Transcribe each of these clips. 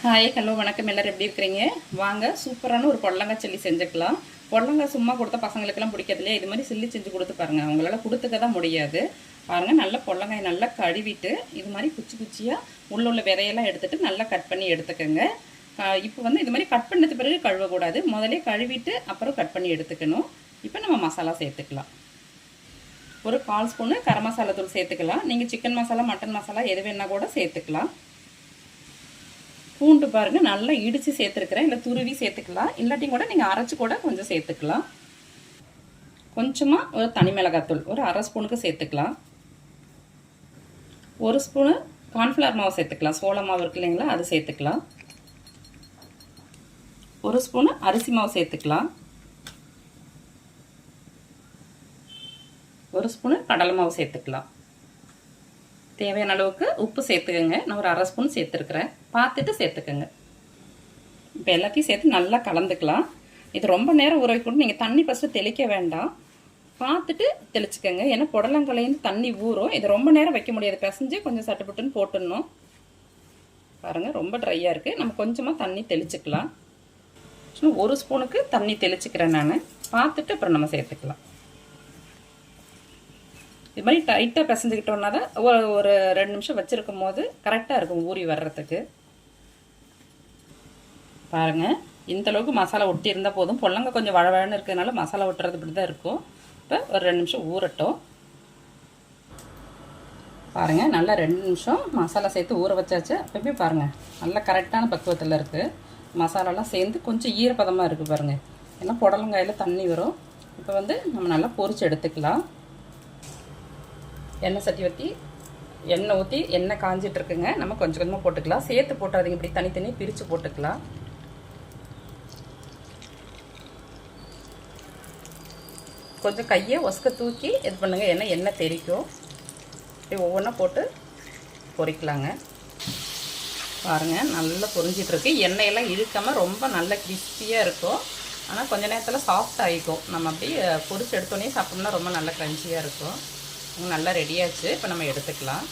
Hi hello வணக்கம். எல்லோரும் எப்படி இருக்கிறீங்க? வாங்க சூப்பரான ஒரு பொடலங்காய் சில்லி செஞ்சுக்கலாம். பொடலங்காய் சும்மா கொடுத்த பசங்களுக்கெல்லாம் பிடிக்கிறது இல்லையா? இது மாதிரி சில்லி செஞ்சு கொடுத்து பாருங்கள். அவங்களால கொடுத்துக்க தான் முடியாது. பாருங்கள், நல்லா பொடலங்காய் நல்லா கழுவிட்டு இது மாதிரி குச்சி குச்சியாக உள்ள விதையெல்லாம் எடுத்துகிட்டு நல்லா கட் பண்ணி எடுத்துக்கோங்க. இப்போ வந்து இது மாதிரி கட் பண்ணது பிறகு கழுவக்கூடாது. முதலே கழுவிட்டு அப்புறம் கட் பண்ணி எடுத்துக்கணும். இப்போ நம்ம மசாலா சேர்த்துக்கலாம். ஒரு 1/4 ஸ்பூனு கரம் மசாலா தூள் சேர்த்துக்கலாம். நீங்கள் சிக்கன் மசாலா மட்டன் மசாலா எது வேணால் கூட சேர்த்துக்கலாம். பூண்டு பாருங்கள், நல்லா இடித்து சேர்த்துருக்குறேன். இல்லை துருவி சேர்த்துக்கலாம். இல்லாட்டியும் கூட நீங்கள் அரைச்சி கூட கொஞ்சம் சேர்த்துக்கலாம். கொஞ்சமாக ஒரு தனி மிளகாத்தூள் ஒரு 1/2 ஸ்பூனுக்கு சேர்த்துக்கலாம். 1 ஸ்பூனு கார்ன்ஃப்ளவர் மாவு சேர்த்துக்கலாம். சோள மாவு இருக்கு இல்லைங்களா, அது சேர்த்துக்கலாம். 1 ஸ்பூனு அரிசி மாவு சேர்த்துக்கலாம். 1 ஸ்பூனு கடலை மாவு சேர்த்துக்கலாம். தேவையான அளவுக்கு உப்பு சேர்த்துக்கோங்க. நான் ஒரு 1/2 ஸ்பூன் சேர்த்துருக்குறேன். பார்த்துட்டு சேர்த்துக்கோங்க. இப்போ எல்லாத்தையும் சேர்த்து நல்லா கலந்துக்கலாம். இது ரொம்ப நேரம் ஊற வைக்கணும். நீங்கள் தண்ணி ஃபஸ்ட்டு தெளிக்க வேண்டாம், பார்த்துட்டு தெளிச்சுக்கோங்க. ஏன்னா புடலங்காயிலேருந்து தண்ணி ஊறும். இது ரொம்ப நேரம் வைக்க முடியாது. பிசைஞ்சு கொஞ்சம் சட்டுப்பட்டுன்னு போட்டுடணும். பாருங்கள், ரொம்ப ட்ரையாக இருக்குது. நம்ம கொஞ்சமாக தண்ணி தெளிச்சுக்கலாம். 1 ஸ்பூனுக்கு தண்ணி தெளிச்சுக்கிறேன் நான். பார்த்துட்டு அப்புறம் நம்ம சேர்த்துக்கலாம். இது மாதிரி டைட்டாக பிசைஞ்சுக்கிட்டோன்னா தான் ஒரு 2 நிமிஷம் வச்சுருக்கும் போது கரெக்டாக இருக்கும் ஊறி வர்றதுக்கு. பாருங்கள், இந்தளவுக்கு மசாலா ஒட்டி இருந்தால் போதும். பொடலங்காய் கொஞ்சம் வழவழன்னு இருக்கிறதுனால மசாலா ஒட்டுறது இப்படி தான் இருக்கும். இப்போ ஒரு 2 நிமிஷம் ஊறட்டும். பாருங்கள், நல்லா 2 நிமிஷம் மசாலா சேர்த்து ஊற வச்சாச்சு. அப்போவே பாருங்கள், நல்லா கரெக்டான பக்குவத்தில் இருக்குது. மசாலாலாம் சேர்ந்து கொஞ்சம் ஈரப்பதமாக இருக்குது பாருங்கள். ஏன்னா புடலங்காயில் தண்ணி வரும். இப்போ வந்து நம்ம நல்லா பொரிச்சு எடுத்துக்கலாம். எண்ணெய் சட்டி ஊற்றி எண்ணெய் காஞ்சிட்ருக்குங்க. நம்ம கொஞ்சம் கொஞ்சமாக போட்டுக்கலாம். சேர்த்து போட்டுறதுங்க, இப்படி தனித்தனி பிரித்து போட்டுக்கலாம். கொஞ்சம் கையை ஒஸ்க தூக்கி இது பண்ணுங்கள், ஏன்னா எண்ணெய் தெரிக்கும். இப்படி ஒவ்வொன்றா போட்டு பொரிக்கலாங்க. பாருங்கள், நல்லா பொரிஞ்சிட்ருக்கு. எண்ணெயெல்லாம் இழுக்காமல் ரொம்ப நல்ல கிறிஸ்பியாக இருக்கும். ஆனால் கொஞ்சம் நேரத்தில் சாஃப்ட் ஆகிக்கும். நம்ம அப்படியே பொரிச்சு எடுத்தோடனே சாப்பிட்டோம்னா ரொம்ப நல்ல க்ரன்ச்சியாக இருக்கும். நல்லா ரெடியாச்சு. இப்போ நம்ம எடுத்துக்கலாம்.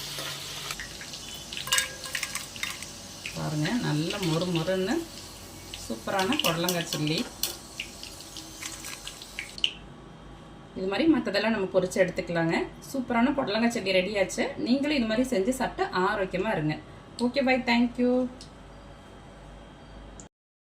பாருங்கள், நல்ல மொறுன்னு சூப்பரான புடலங்காய் சில்லி. இது மாதிரி மற்றதெல்லாம் நம்ம பொரிச்சு எடுத்துக்கலாங்க. சூப்பரான புடலங்காய் சில்லி ரெடியாச்சு. நீங்களும் இது மாதிரி செஞ்சு சாப்பிட்டு ஆரோக்கியமாக இருங்க. Okay, bye, thank you.